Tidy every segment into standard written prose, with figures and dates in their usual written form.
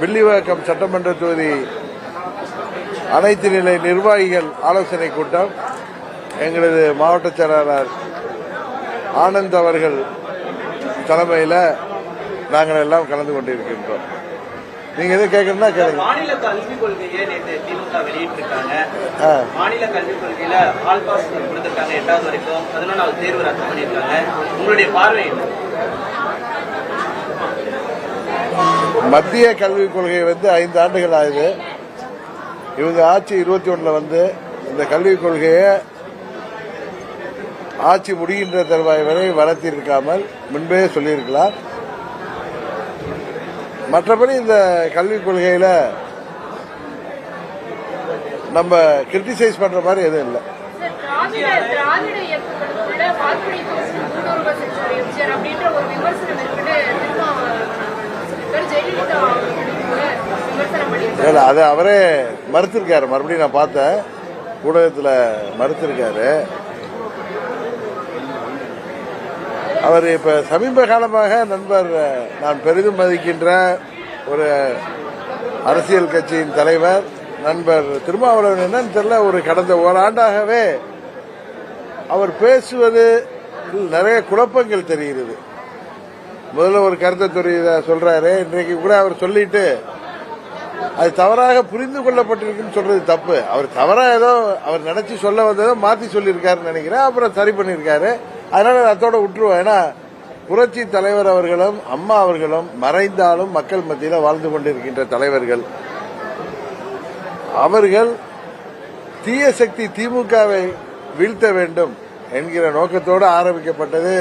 வில்லிவாக்கம் சட்டமன்ற தொகுதி அனைத்து நிலை நிர்வாகிகள் ஆலோசனை கூட்டம் எங்களது மாவட்ட செயலாளர் ஆனந்த் அவர்கள் தலைமையில் நாங்கள் எல்லாம் கலந்து கொண்டிருக்கின்றோம். நீங்க எது கேட்கணும்னா கேளுங்க. மாநில கல்விக் கொள்கையை நேற்று திமுக வெளியிட்டிருக்காங்க. மாநில கல்விக் கொள்கையில ஆல் பாஸ் கொடுத்திருக்காங்க 8வது வரைக்கும் 11வது தேர்வு ரத்து பண்ணியிருக்காங்க. உங்களுடைய பார்வை என்ன? மத்திய கல்விக் கொள்கை 5 ஆண்டுகள் ஆகுது. இவங்க ஆட்சி 21 இந்த கல்விக் கொள்கையை ஆட்சி முடிகின்ற தருவாய் வரை வளர்த்திருக்காமல் முன்பே சொல்லியிருக்கலாம். மற்றபடி இந்த கல்விக் கொள்கையில நம்ம கிரிட்டிசைஸ் பண்ற மாதிரி எதுவும் இல்லை. அது அவரே மறுத்திருக்காரு. மறுபடியும் நான் பார்த்தேன், ஊடகத்தில் மறுத்திருக்காரு. அவர் இப்ப சமீப காலமாக நண்பர் நான் பெரிதும் மதிக்கின்ற ஒரு அரசியல் கட்சியின் தலைவர் நண்பர் திருமாவளவன் என்னன்னு தெரியல, ஒரு கடந்த ஓராண்டாகவே அவர் பேசுவது நிறைய குழப்பங்கள் தெரிகிறது. முதல்ல ஒரு கருத்தை சொல்றாரு, இன்றைக்கு கூட அவர் சொல்லிட்டு அது தவறாக புரிந்து கொள்ளப்பட்டிருக்குன்னு சொல்றது தப்பு. அவர் தவறா ஏதோ அவர் நினைச்சு சொல்ல வந்ததோ மாத்தி சொல்லியிருக்காருன்னு நினைக்கிறேன். அப்புறம் சரி பண்ணியிருக்காரு. அதனால அதோட விட்டுருவோம். ஏன்னா புரட்சி தலைவர் அவர்களும் அம்மா அவர்களும் மறைந்தாலும் மக்கள் மத்தியில் வாழ்ந்து கொண்டிருக்கின்ற தலைவர்கள். அவர்கள் தீய சக்தி திமுகவை வீழ்த்த வேண்டும் என்கிற நோக்கத்தோடு ஆரம்பிக்கப்பட்டது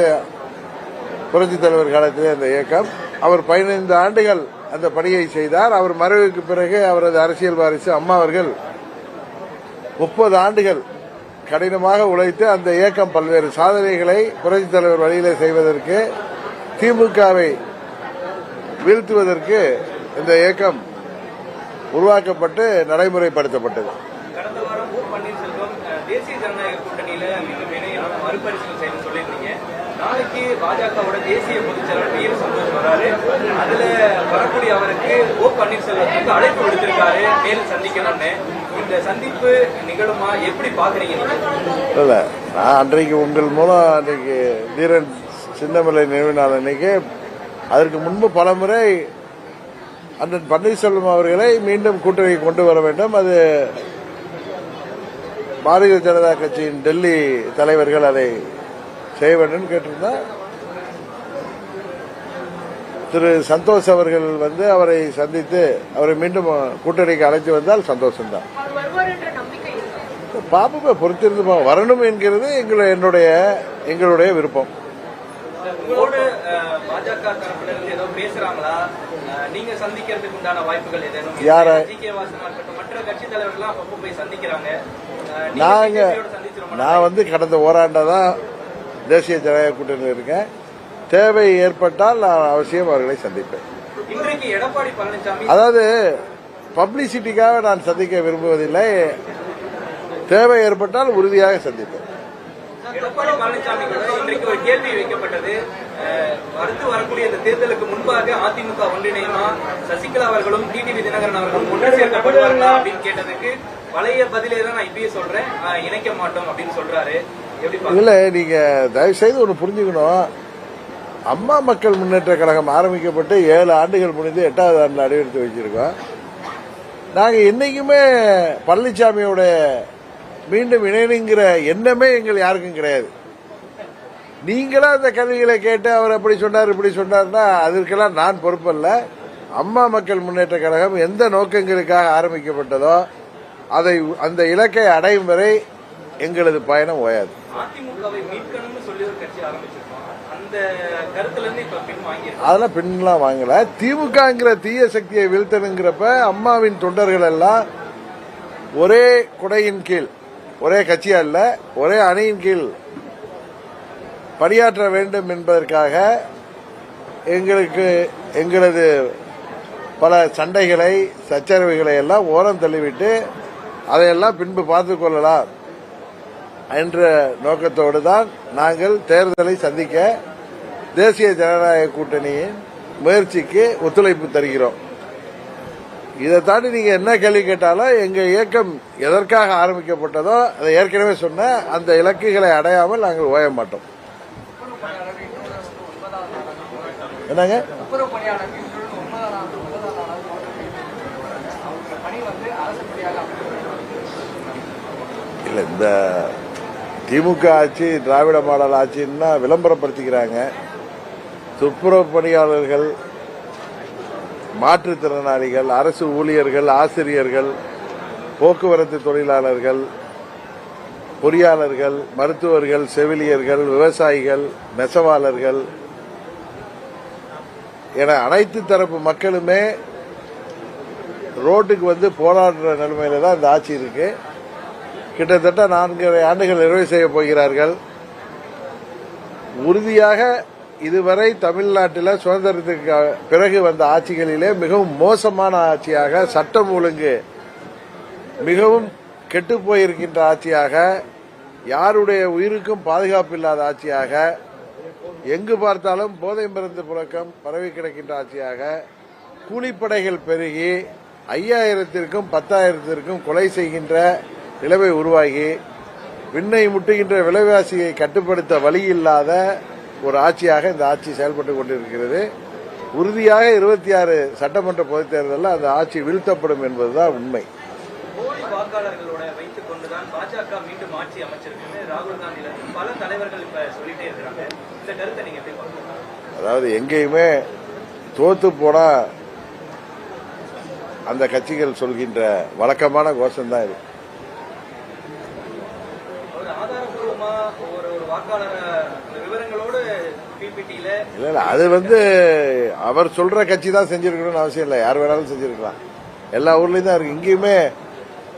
புரட்சி தலைவர் காலத்திலே அந்த இயக்கம். அவர் 15 ஆண்டுகள் அந்த பணியை செய்தார். அவர் மறைவுக்கு பிறகு அவரது அரசியல் வாரிசு அம்மா அவர்கள் 30 ஆண்டுகள் கடினமாக உழைத்து அந்த இயக்கம் பல்வேறு சாதனைகளை புரட்சித் தலைவர் வழியிலே செய்வதற்கு, திமுகவை வீழ்த்துவதற்கு இந்த இயக்கம் உருவாக்கப்பட்டு நடைமுறைப்படுத்தப்பட்டது. கடந்த வாரம் ஓ பன்னீர்செல்வம் தேசிய ஜனநாயக கூட்டணியில மறுபரிசீலனை செய்யணும்னு சொல்லியிருந்தீங்க. நாளைக்கு பாஜகவோட தேசிய பொதுச் செயலாளர் வீர சந்தோஷ் வராரு. அதுல வரக்கூடிய அவருக்கு ஓ பன்னீர்செல்வத்துக்கு அழைப்பு விடுத்திருக்காரு நேரில் சந்திக்கணும்னு. இந்த சந்திப்பு நிகழுமா, எப்படி பாக்குறீங்க? இல்ல, நான் அன்றைக்கு உங்கள் மூலம் அன்றைக்கு தீரன் சின்னமலை நினைவு நாள் அன்னைக்கு அதற்கு முன்பு பலமுறை அண்ணன் பன்னீர்செல்வம் அவர்களை மீண்டும் கூட்டணி கொண்டு வர வேண்டும், அது பாரதிய ஜனதா கட்சியின் டெல்லி தலைவர்கள் அதை செய்ய வேண்டும் கேட்டிருந்தா, திரு சந்தோஷ் அவர்கள் அவரை சந்தித்து அவரை மீண்டும் கூட்டணிக்கு அழைத்து வந்தால் சந்தோஷம்தான். பாப்பா பொறுத்திருந்து வரணும் என்கிறது எங்களுடைய விருப்பம். உங்களோட பாஜக தரப்புல இருந்து ஏதோ பேசுறாங்களா? நீங்க சந்திக்கிறதுக்கு உண்டான வாய்ப்புகள் ஏதேனும்? யார? மற்ற கட்சி தலைவர்கள் அப்பப்போ போய் சந்திக்கிறாங்க. நான் கடந்த ஓராண்டாதான் தேசிய ஜனநாயக கூட்டணியில் இருக்கேன். தேவை ஏற்பட்டால் நான் அவசியம் அவர்களை சந்திப்பேன். இன்றைக்கு எடப்பாடி பழனிசாமி அதாவது பப்ளிசிட்டிக்காக நான் சந்திக்க விரும்புவதில்லை. தேவை ஏற்பட்டால் உறுதியாக சந்திப்பேன். எடப்பாடி பழனிசாமி இன்றைக்கு ஒரு கேள்வி வைக்கப்பட்டது. அடுத்து வரக்கூடிய இந்த தேர்தலுக்கு முன்பாக அதிமுக ஒன்றிணையுமா, சசிகலா அவர்களும் டிடிவி தினகரன் அவர்களும் ஒன்று சேர்க்கப்படுவார்களா அப்படின்னு கேட்டதுக்கு பழைய பதிலே தான் நான் இப்பயே சொல்றேன், இணைக்க மாட்டோம் அப்படின்னு சொல்றாரு. இல்ல, நீங்க தயவு செய்து ஒன்று புரிஞ்சுக்கணும். அம்மா மக்கள் முன்னேற்ற கழகம் ஆரம்பிக்கப்பட்டு 7 ஆண்டுகள் முடிந்து 8வது ஆண்டில் அடியெடுத்து வச்சிருக்கோம். நாங்க என்னைக்குமே பழனிசாமியோட மீண்டும் இணைங்கிற எண்ணமே எங்கள் யாருக்கும் கிடையாது. நீங்களா அந்த கல்விகளை கேட்டு அவர் அப்படி சொன்னார் இப்படி சொன்னார்னா அதற்கெல்லாம் நான் பொறுப்பல்ல. அம்மா மக்கள் முன்னேற்ற கழகம் எந்த நோக்கங்களுக்காக ஆரம்பிக்கப்பட்டதோ அதை அந்த இலக்கை அடையும் வரை எங்களது பயணம் ஓயாது. அதெல்லாம் பின்லாம் வாங்கல. திமுகங்கிற தீய சக்தியை வீழ்த்தணுங்கிறப்ப அம்மாவின் தொண்டர்கள் எல்லாம் ஒரே குடையின் கீழ், ஒரே கட்சியா இல்ல, ஒரே அணியின் கீழ் பணியாற்ற வேண்டும் என்பதற்காக எங்களது பல சண்டைகளை சச்சரவுகளை எல்லாம் ஓரம் தள்ளிவிட்டு அதையெல்லாம் பின்பு பார்த்துக் கொள்ளலாம் என்ற நோக்கத்தோடு தான் நாங்கள் தேர்தலை சந்திக்க தேசிய ஜனநாயக கூட்டணியின் முயற்சிக்கு ஒத்துழைப்பு தருகிறோம். இதை தாண்டி நீங்க என்ன கேள்வி கேட்டாலும் எங்க இயக்கம் எதற்காக ஆரம்பிக்கப்பட்டதோ அதை ஏற்கனவே சொன்ன அந்த இலக்குகளை அடையாமல் நாங்கள் ஓய மாட்டோம். என்னங்க இல்ல, இந்த திமுக ஆட்சி திராவிட மாடல் ஆட்சின்னா விளம்பரப்படுத்திக்கிறாங்க. துப்புரவு பணியாளர்கள், மாற்றுத்திறனாளிகள், அரசு ஊழியர்கள், ஆசிரியர்கள், போக்குவரத்து தொழிலாளர்கள், பொறியாளர்கள், மருத்துவர்கள், செவிலியர்கள், விவசாயிகள், நெசவாளர்கள் என அனைத்து தரப்பு மக்களுமே ரோட்டுக்கு வந்து போராடுற நிலைமையில தான் இந்த ஆட்சி இருக்கு. கிட்டத்தட்ட 4 ஆண்டுகள் நிறைவு செய்ய போகிறார்கள். உறுதியாக இதுவரை தமிழ்நாட்டில் சுதந்திரத்துக்கு பிறகு வந்த ஆட்சிகளிலே மிகவும் மோசமான ஆட்சியாக, சட்டம் ஒழுங்கு மிகவும் கெட்டு போயிருக்கின்ற ஆட்சியாக, யாருடைய உயிருக்கும் பாதுகாப்பு இல்லாத ஆட்சியாக, எங்கு பார்த்தாலும் போதை மருந்து புழக்கம் பரவி கிடக்கின்ற ஆட்சியாக, கூலிப்படைகள் பெருகி 5000த்திற்கும் 10,000த்திற்கும் கொலை செய்கின்ற நிலைமை உருவாகி, விண்ணை முட்டுகின்ற விலைவாசியை கட்டுப்படுத்த வழி இல்லாத ஒரு ஆட்சியாக இந்த ஆட்சி செயல்பட்டுக் கொண்டிருக்கிறது. உறுதியாக 26 சட்டமன்ற பொதுத் தேர்தலில் அந்த ஆட்சி வீழ்த்தப்படும் என்பதுதான் உண்மை. போலி வாக்காளர்களோட வைத்துக் கொண்டுதான் பாஜக மீண்டும் ஆட்சி அமைச்சிருக்கு ராகுல் காந்தி பல தலைவர்கள் இப்ப சொல்லிட்டே இருக்கிறாங்க. இந்த கருத்தை நீங்க எப்படி பாக்குறீங்க? அதாவது எங்கேயுமே தோத்து போனா அந்த கட்சிகள் சொல்கின்ற வழக்கமான கோஷம் தான் இது. ஒரு ஆதாரப்பூர்வமா ஒரு வாக்காளர் விவரங்களோடு பிபிடியில இல்ல, அது அவர் சொல்ற கட்சி தான் செஞ்சிருக்கணும்னு அவசியம் இல்லை. யார் வேணாலும் செஞ்சிருக்கலாம். எல்லா ஊர்லயும் தான் இருக்கு. இங்கேயுமே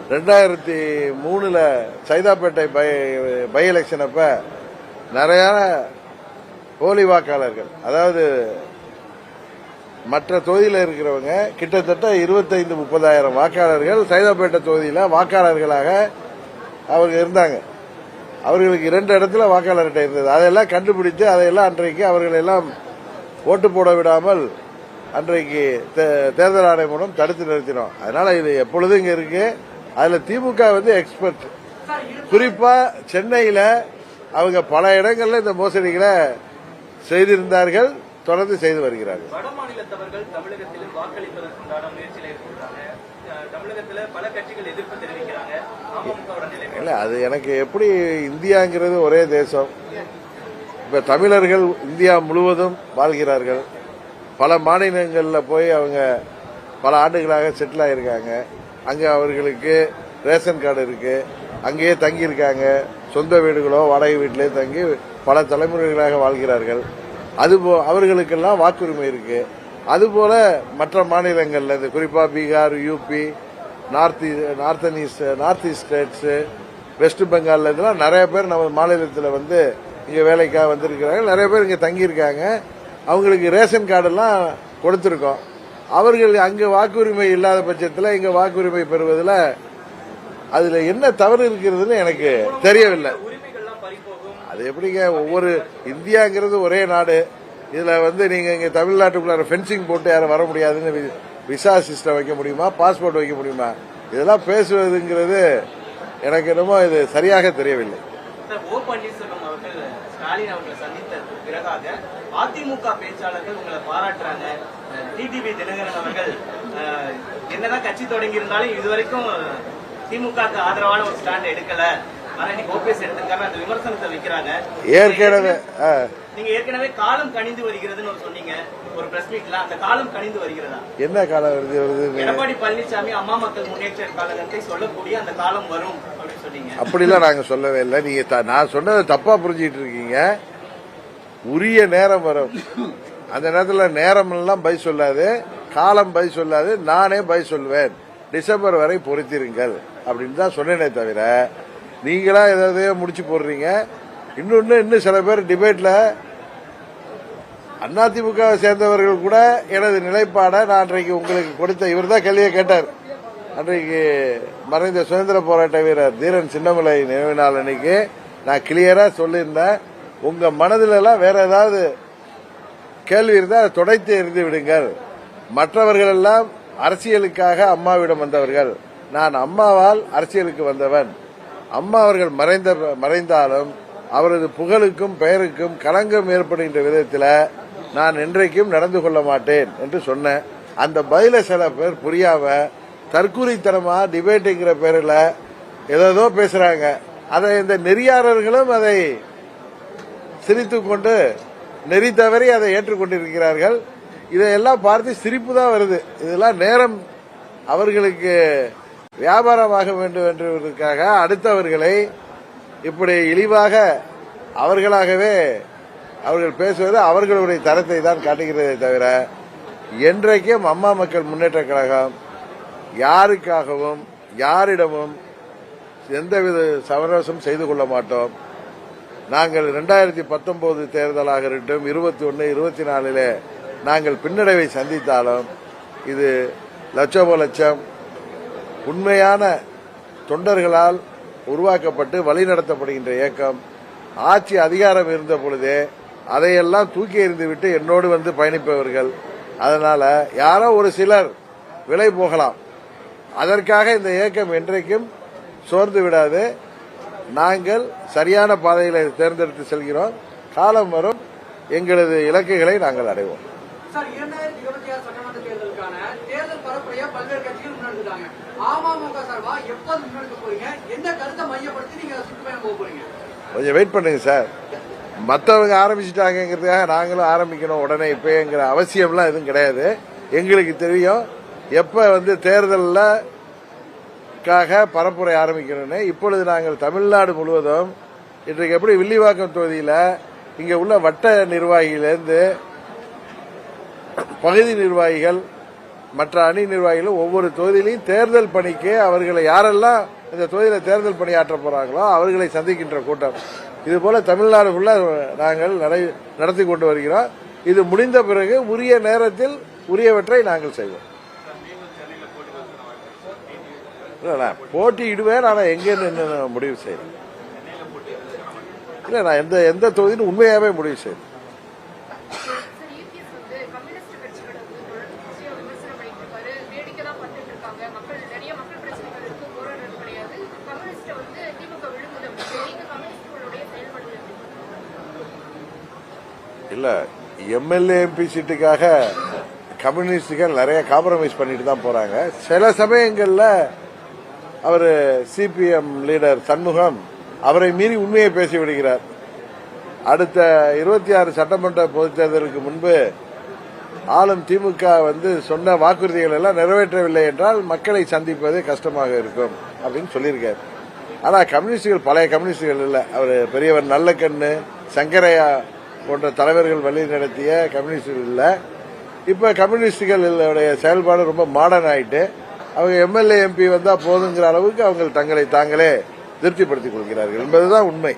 2003 சைதாப்பேட்டை பை எலெக்ஷன் அப்ப நிறைய போலி வாக்காளர்கள், அதாவது மற்ற தொகுதியில் இருக்கிறவங்க கிட்டத்தட்ட 25-30,000 வாக்காளர்கள் சைதாப்பேட்டை தொகுதியில் வாக்காளர்களாக அவர்கள் இருந்தாங்க. அவர்களுக்கு 2 இடத்துல வாக்காளர் அட்டை இருந்தது. அதையெல்லாம் கண்டுபிடித்து அதையெல்லாம் அன்றைக்கு அவர்கள் எல்லாம் ஓட்டு போட விடாமல் அன்றைக்கு தேர்தல் ஆணையம் மூலம் தடுத்து நிறுத்தினோம். அதனால இது எப்பொழுதும் இங்க இருக்கு. அதுல திமுக எக்ஸ்பர்ட். குறிப்பா சென்னையில அவங்க பல இடங்கள்ல இந்த மோசடிகளை செய்திருந்தார்கள், தொடர்ந்து செய்து வருகிறார்கள். வட மாநிலத்தவர்கள் தமிழகத்தில் வாக்களிப்பதற்குண்டான முயற்சியில் இருக்கிறாங்க. தமிழகத்தில் பல கட்சிகள் எதிர்ப்பு தெரிவிக்கிறாங்க. இல்ல, அது எனக்கு எப்படி, இந்தியாங்கிறது ஒரே தேசம். இப்ப தமிழர்கள் இந்தியா முழுவதும் வாழ்கிறார்கள். பல மாநிலங்களில் போய் அவங்க பல ஆண்டுகளாக செட்டில் ஆயிருக்காங்க. அங்கே அவர்களுக்கு ரேஷன் கார்டு இருக்கு, அங்கேயே தங்கியிருக்காங்க. சொந்த வீடுகளோ வாடகை வீட்டிலே தங்கி பல தலைமுறைகளாக வாழ்கிறார்கள். அவர்களுக்கெல்லாம் வாக்குரிமை இருக்கு. அதுபோல மற்ற மாநிலங்கள்ல, குறிப்பா Bihar, UP, north east states, West Bengal, இதெல்லாம் நிறைய பேர் நம்ம மாநிலத்தில் இங்க வேலைக்காக வந்திருக்கிறாங்க. நிறைய பேர் இங்க தங்கியிருக்காங்க. அவங்களுக்கு ரேஷன் கார்டெல்லாம் கொடுத்திருக்கோம். அவர்கள் அங்கு வாக்குரிமை இல்லாத பட்சத்தில் இங்க வாக்குரிமை பெறுவதில் அதுல என்ன தவறு இருக்கிறதுன்னு எனக்கு தெரியவில்லை. அது எப்படிங்க, ஒவ்வொரு இந்தியாங்கிறது ஒரே நாடு. இதுல நீங்க இங்க தமிழ்நாட்டுக்குள்ள ஃபென்சிங் போட்டு யாரும் வர முடியாதுன்னு விசா சிஸ்டம் வைக்க முடியுமா, பாஸ்போர்ட் வைக்க முடியுமா? இதெல்லாம் பேசுவதுங்கிறது எனக்கு என்னமோ இது சரியாக தெரியவில்லை. ஓ பன்னீர்செல்வம் அவர்கள் ஸ்டாலின் அவர்களை சந்தித்த பிறகாக அதிமுக பேச்சாளர்கள் உங்களை பாராட்டுறாங்க. டிடிவி தினகரன் அவர்கள் என்னதான் கட்சி தொடங்கி இருந்தாலும் இதுவரைக்கும் திமுக ஆதரவான ஒரு ஸ்டாண்ட் எடுக்கல, ஆனா இன்னைக்கு ஓபிஎஸ் எடுத்திருக்காரு, அந்த விமர்சனத்தை வைக்கிறாங்க. நீங்க ஏற்கனவே காலம் கணிந்து வருகிறதுன்னு சொன்னீங்க ஒரு பிரஸ் மீட்ல. அந்த காலம் கணிந்து வருகிறதா? என்ன காலம் வருது? எடப்பாடி பழனிசாமி அம்மா மக்கள் முன்னேற்ற கழகத்தை சொல்லக்கூடிய அந்த காலம் வரும் அப்படின்னு சொன்னீங்க. அப்படிலாம் நாங்க சொல்லவே இல்லை. நீங்க நான் சொன்னதை தப்பா புரிஞ்சிட்டு இருக்கீங்க. உரிய நேரம் வரும். அந்த நேரத்தில் நேரம் எல்லாம் பை சொல்லாது, காலம் பை சொல்லாது, நானே பை சொல்வேன். டிசம்பர் வரை பொறுத்திருங்கள் அப்படின்னு தான் சொன்னேனே தவிர, நீங்களா ஏதாவது முடிச்சு போடுறீங்க. இன்னும் சில பேர் டிபேட்ல அதிமுக சேர்ந்தவர்கள் கூட எனது நிலைப்பாட நான் அன்றைக்கு உங்களுக்கு கொடுத்த, இவர் தான் கேள்வியை கேட்டார். அன்றைக்கு மறைந்த சுதந்திர போராட்ட வீரர் தீரன் சின்னமலை நினைவு நாள் அன்னைக்கு நான் கிளியரா சொல்லியிருந்தேன், உங்க மனதில் எல்லாம் வேற ஏதாவது கேள்வி இருந்தால் அதை துடைத்து எறிந்து விடுங்கள். மற்றவர்கள் எல்லாம் அரசியலுக்காக அம்மாவிடம் வந்தவர்கள். நான் அம்மாவால் அரசியலுக்கு வந்தவன். அம்மா அவர்கள் மறைந்தாலும் அவரது புகழுக்கும் பெயருக்கும் களங்கம் ஏற்படுகின்ற விதத்தில் நான் என்றைக்கும் நடந்து கொள்ள மாட்டேன் என்று சொன்னேன். அந்த பதில சில பேர் புரியாம தற்கூரித்தனமா டிபேட்டுங்கிற பேரில் ஏதோ பேசுறாங்க. அதை இந்த நெறியாளர்களும் அதை சிரித்துக் கொண்டு நெறி தவறி அதை ஏற்றுக்கொண்டிருக்கிறார்கள். இதையெல்லாம் பார்த்து சிரிப்பு தான் வருது. இதெல்லாம் நேரம் அவர்களுக்கு வியாபாரமாக வேண்டும் என்பதற்காக அடுத்தவர்களை இப்படி இழிவாக அவர்களாகவே அவர்கள் பேசுவது அவர்களுடைய தரத்தை தான் காட்டுகிறதே தவிர என்றைக்கும் அம்மா மக்கள் முன்னேற்ற கழகம் யாருக்காகவும் யாரிடமும் எந்தவித சமரசம் செய்து கொள்ள மாட்டோம். நாங்கள் 2019 தேர்தலாக இருக்கட்டும் 21, 24 நாங்கள் பின்னடைவை சந்தித்தாலும் இது லட்சோப லட்சம் உண்மையான தொண்டர்களால் உருவாக்கப்பட்டு வழிநடத்தப்படுகின்ற இயக்கம். ஆட்சி அதிகாரம் இருந்த பொழுதே அதையெல்லாம் தூக்கி எறிந்துவிட்டு என்னோடு வந்து பயணிப்பவர்கள். அதனால யாரோ ஒரு சிலர் விலை போகலாம். அதற்காக இந்த இயக்கம் என்றைக்கும் சோர்ந்து விடாது. நாங்கள் சரியான பாதையில தேர்ந்தெடுத்து செல்கிறோம். காலம் வரும், எங்களது இலக்குகளை நாங்கள் அடைவோம். சார், 2026 சட்டமன்ற தேர்தலுக்கான தேர்தல் பரப்புரையை பல்வேறு கட்சிகள் முன்னெடுத்தாங்க. அமமுக சார்பா எப்போது முன்னெடுக்க போறீங்க? எந்த கருத்தை மையப்படுத்தி நீங்க சுற்றுப்பயணம் போக போறீங்க? கொஞ்சம் வெயிட் பண்ணுங்க சார். மற்றவங்க ஆரம்பிச்சுட்டாங்கிறதுக்காக நாங்களும் ஆரம்பிக்கணும் உடனே இப்பங்கிற அவசியம்லாம் எதுவும் கிடையாது. எங்களுக்கு தெரியும் எப்ப தேர்தலில் பரப்புரை ஆரம்பிக்கணும்னு. இப்பொழுது நாங்கள் தமிழ்நாடு முழுவதும் இன்றைக்கு எப்படி வில்லிவாக்கம் தொகுதியில் இங்க உள்ள வட்ட நிர்வாகியிலிருந்து பகுதி நிர்வாகிகள் மற்ற அணி நிர்வாகிகள் ஒவ்வொரு தொகுதியிலையும் தேர்தல் பணிக்கு அவர்களை யாரெல்லாம் இந்த தொகுதியில் தேர்தல் பணியாற்ற போறாங்களோ அவர்களை சந்திக்கின்ற கூட்டம். இதுபோல தமிழ்நாடு நாங்கள் நடத்தி கொண்டு வருகிறோம். இது முடிந்த பிறகு உரிய நேரத்தில் உரியவற்றை நாங்கள் செய்வோம். போட்டியிடுவேன், ஆனா எங்க முடிவு செய்யறேன். இல்ல, நான் எந்த தொகுதின்னு உண்மையாவே முடிவு செய்யறேன். இல்ல, எம்எல்ஏ எம்பி சீட்டுக்காக கம்யூனிஸ்டுகள் நிறைய காம்ப்ரமைஸ் பண்ணிட்டு தான் போறாங்க. சில சமயங்கள்ல அவர் சிபிஎம் லீடர் சண்முகம் அவரை மீறி உண்மையை பேசி விடுகிறார். அடுத்த 26 சட்டமன்ற பொதுத் தேர்தலுக்கு முன்பு ஆளும் திமுக சொன்ன வாக்குறுதிகள் எல்லாம் நிறைவேற்றவில்லை என்றால் மக்களை சந்திப்பது கஷ்டமாக இருக்கும் அப்படின்னு சொல்லியிருக்காரு. ஆனா கம்யூனிஸ்டுகள் பழைய கம்யூனிஸ்டுகள் இல்ல. அவர் பெரியவர் நல்லக்கண்ணு, சங்கரையா போன்ற தலைவர்கள் வழி நடத்திய கம்யூனிஸ்டுகள் இல்ல. இப்ப கம்யூனிஸ்டுகளுடைய செயல்பாடு ரொம்ப மாடர்ன் ஆயிட்டு அவங்க எம்எல்ஏ எம்பி வந்தா போதுங்கிற அளவுக்கு அவங்க தங்களை தாங்களே திருப்திப்படுத்திக் கொள்கிறார்கள் என்பதுதான் உண்மை.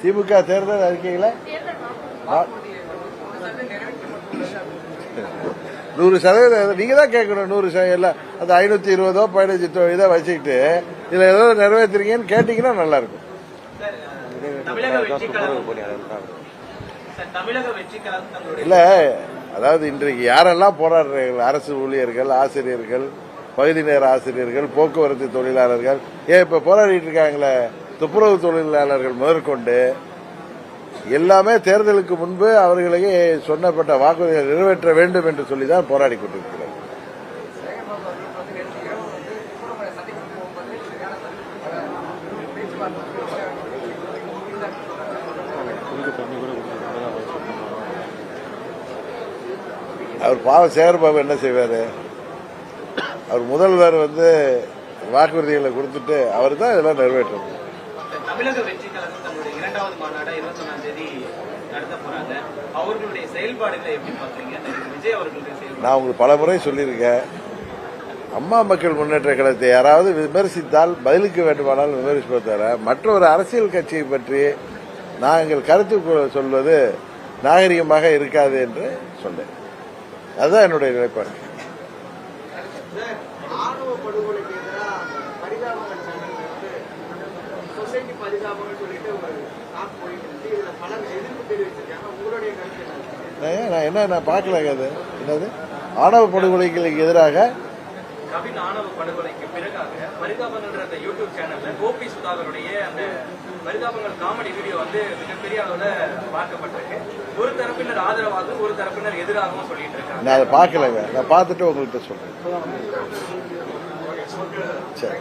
திமுக தேர்தல் அறிக்கையில 100% நீங்க தான் கேட்கணும். 100% அந்த 520 15 வச்சுக்கிட்டு இதுல ஏதோ நிறைவேற்றுறீங்கன்னு கேட்டீங்கன்னா நல்லா இருக்கும். இல்ல, அதாவது இன்றைக்கு யாரெல்லாம் போராடுறார்கள், அரசு ஊழியர்கள், ஆசிரியர்கள், பகுதி நேர ஆசிரியர்கள், போக்குவரத்து தொழிலாளர்கள், இப்ப போராடிட்டு இருக்காங்களே துப்புரவு தொழிலாளர்கள் முதற்கொண்டு எல்லாமே தேர்தலுக்கு முன்பு அவர்களுக்கு சொன்னப்பட்ட வாக்குறுதிகளை நிறைவேற்ற வேண்டும் என்று சொல்லிதான் போராடி கொண்டிருக்கிறார். அவர் பாவம் சேகர்பாபு என்ன செய்வாரு? அவர் முதல்வர் வாக்குறுதிகளை கொடுத்துட்டு அவர் தான் இதெல்லாம் நிறைவேற்றணும். தமிழக வெற்றி கழகம் தன்னுடைய 2வது மாநாடு 21ஆம் தேதி நடத்த போறாங்க. அவர்களுடைய செயல்பாடுகளை எப்படி பாக்குறீங்க? விஜய் அவர்களுடைய செயல்பாடு நான் உங்களுக்கு பல முறை சொல்லியிருக்கேன். அம்மா மக்கள் முன்னேற்ற கழகத்தை யாராவது விமர்சித்தால் பதிலுக்கு வேண்டுமானால் விமர்சிப்பதை தவிர மற்றொரு அரசியல் கட்சியை பற்றி நாங்கள் கருத்து சொல்வது நாகரிகமாக இருக்காது என்று சொன்னேன். அதுதான் என்னுடைய நிலைப்பாடு. ஆணவ படுகொலைக்கு எதிராக பரிதாபங்கள் சொசைட்டி பரிதாபங்கள் சொல்லிட்டு பலர் எதிர்ப்பு தெரிவிச்சிருக்காங்க. உங்களுடைய கருத்து என்ன? நான் பார்க்கல அது என்னது ஆணவ படுகொலைகளுக்கு எதிராக கவின் ஆணவ படுகொலைக்கு பிறகாக பரிதாபங்கள்ன்ற அந்த யூடியூப் சேனல்ல கோபி சுதாகருடைய அந்த பரிதாபங்கள் காமெடி வீடியோ வந்து மிகப்பெரிய அளவுல பார்க்கப்பட்டிருக்கு. ஒரு தரப்பினர் ஆதரவாகவும் ஒரு தரப்பினர் எதிராகவும் சொல்லிட்டு இருக்காங்க. நான் அதை பார்க்கலங்க. நான் பார்த்துட்டு உங்கள்கிட்ட சொல்றேன். சரி.